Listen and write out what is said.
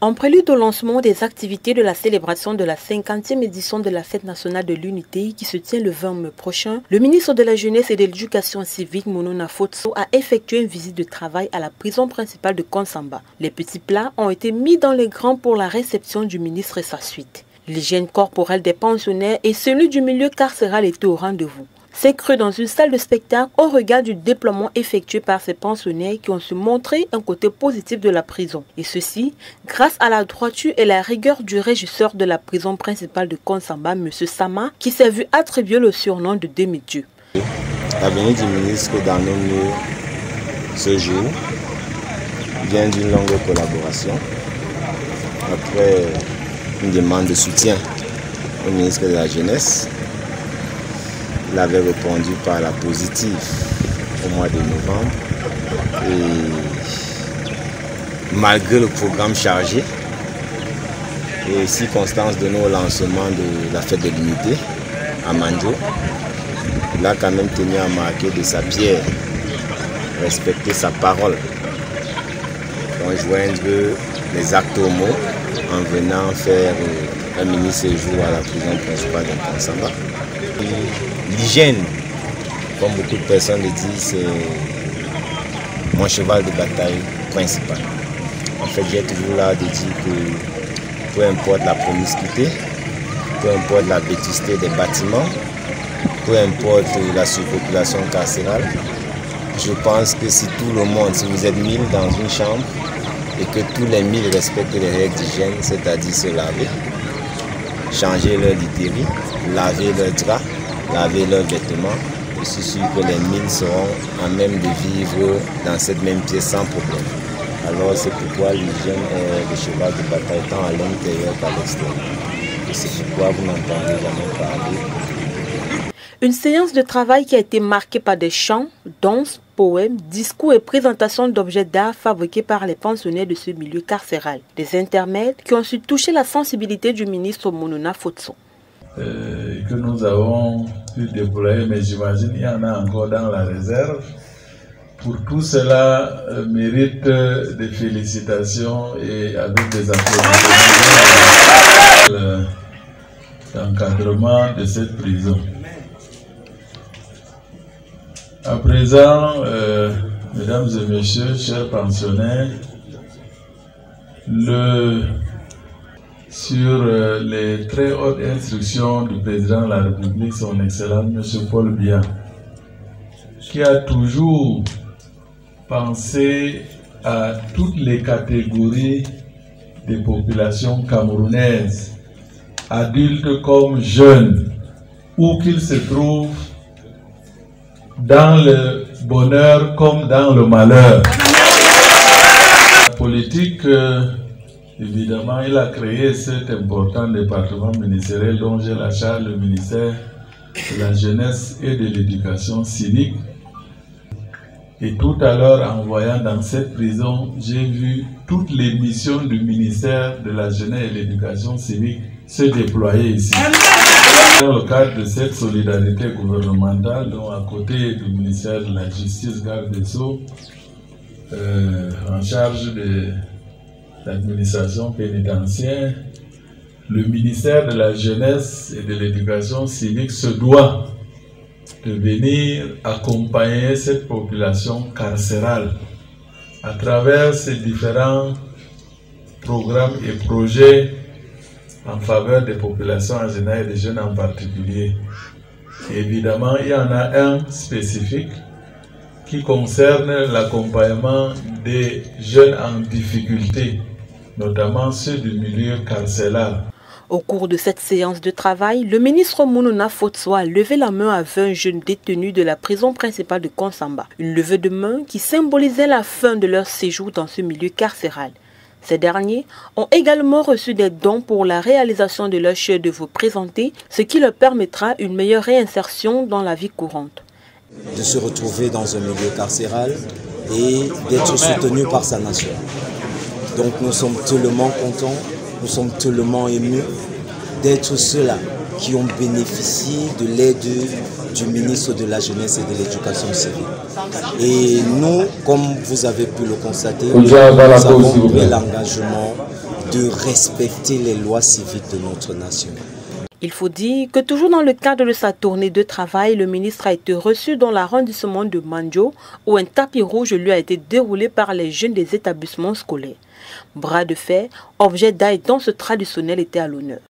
En prélude au lancement des activités de la célébration de la 50e édition de la Fête nationale de l'Unité qui se tient le 20 mai prochain, le ministre de la Jeunesse et de l'Éducation civique Monona Fotso a effectué une visite de travail à la prison principale de Konsamba. Les petits plats ont été mis dans les grands pour la réception du ministre et sa suite. L'hygiène corporelle des pensionnaires et celui du milieu carcéral étaient au rendez-vous. C'est cru dans une salle de spectacle au regard du déploiement effectué par ces pensionnaires qui ont su montrer un côté positif de la prison. Et ceci, grâce à la droiture et la rigueur du régisseur de la prison principale de Konsamba, M. Sama, qui s'est vu attribuer le surnom de demi-dieu. La venue du ministre dans nos lieux ce jour vient d'une longue collaboration après une demande de soutien au ministre de la Jeunesse. Il avait répondu par la positive au mois de novembre et malgré le programme chargé et circonstances données au lancement de la fête de l'unité à Manjo, il a quand même tenu à marquer de sa pierre, respecter sa parole, rejoindre les actes au mot en venant faire un mini séjour à la prison principale de Konsamba. L'hygiène, comme beaucoup de personnes le disent, c'est mon cheval de bataille principal. En fait, j'ai toujours là de dire que peu importe la promiscuité, peu importe la vétusté des bâtiments, peu importe la surpopulation carcérale, je pense que si tout le monde, si vous êtes 1000 dans une chambre et que tous les 1000 respectent les règles d'hygiène, c'est-à-dire se laver, changer leur literie, laver leurs draps, laver leurs vêtements, je suis sûr que les 1000 seront à même de vivre dans cette même pièce sans problème. Alors c'est pourquoi l'hygiène est le cheval de bataille tant à l'intérieur qu'à l'extérieur. C'est pourquoi vous n'entendez jamais parler. Une séance de travail qui a été marquée par des chants, danses, poèmes, discours et présentations d'objets d'art fabriqués par les pensionnaires de ce milieu carcéral. Des intermèdes qui ont su toucher la sensibilité du ministre Monona Fotso. Que nous avons pu déployer, mais j'imagine qu'il y en a encore dans la réserve. Pour tout cela, mérite des félicitations et avec des applaudissements l'encadrement de cette prison. À présent, mesdames et messieurs, chers pensionnaires, sur les très hautes instructions du président de la République, son Excellence M. Paul Biya, qui a toujours pensé à toutes les catégories des populations camerounaises, adultes comme jeunes, où qu'ils se trouvent, dans le bonheur comme dans le malheur. La politique, évidemment, il a créé cet important département ministériel dont j'ai la charge, le ministère de la Jeunesse et de l'Éducation civique. Et tout à l'heure, en voyant dans cette prison, j'ai vu toutes les missions du ministère de la Jeunesse et de l'Éducation civique se déployer ici. Dans le cadre de cette solidarité gouvernementale, dont à côté du ministère de la Justice, garde des Sceaux, en charge de l'administration pénitentiaire, le ministère de la Jeunesse et de l'Éducation civique se doit de venir accompagner cette population carcérale à travers ces différents programmes et projets en faveur des populations en général et des jeunes en particulier. Et évidemment, il y en a un spécifique qui concerne l'accompagnement des jeunes en difficulté, notamment ceux du milieu carcéral. Au cours de cette séance de travail, le ministre Monona Fotso a levé la main à 20 jeunes détenus de la prison principale de Konsamba. Une levée de main qui symbolisait la fin de leur séjour dans ce milieu carcéral. Ces derniers ont également reçu des dons pour la réalisation de leur chef-d'œuvre présenté, ce qui leur permettra une meilleure réinsertion dans la vie courante. De se retrouver dans un milieu carcéral et d'être soutenu par sa nation. Donc nous sommes tellement contents, nous sommes tellement émus d'être ceux-là qui ont bénéficié de l'aide du ministre de la Jeunesse et de l'Éducation civique. Et nous, comme vous avez pu le constater, nous avons pris l'engagement de respecter les lois civiques de notre nation. Il faut dire que toujours dans le cadre de sa tournée de travail, le ministre a été reçu dans l'arrondissement de Mandjo où un tapis rouge lui a été déroulé par les jeunes des établissements scolaires. Bras de fer, objet d'art et danse traditionnelle étaient à l'honneur.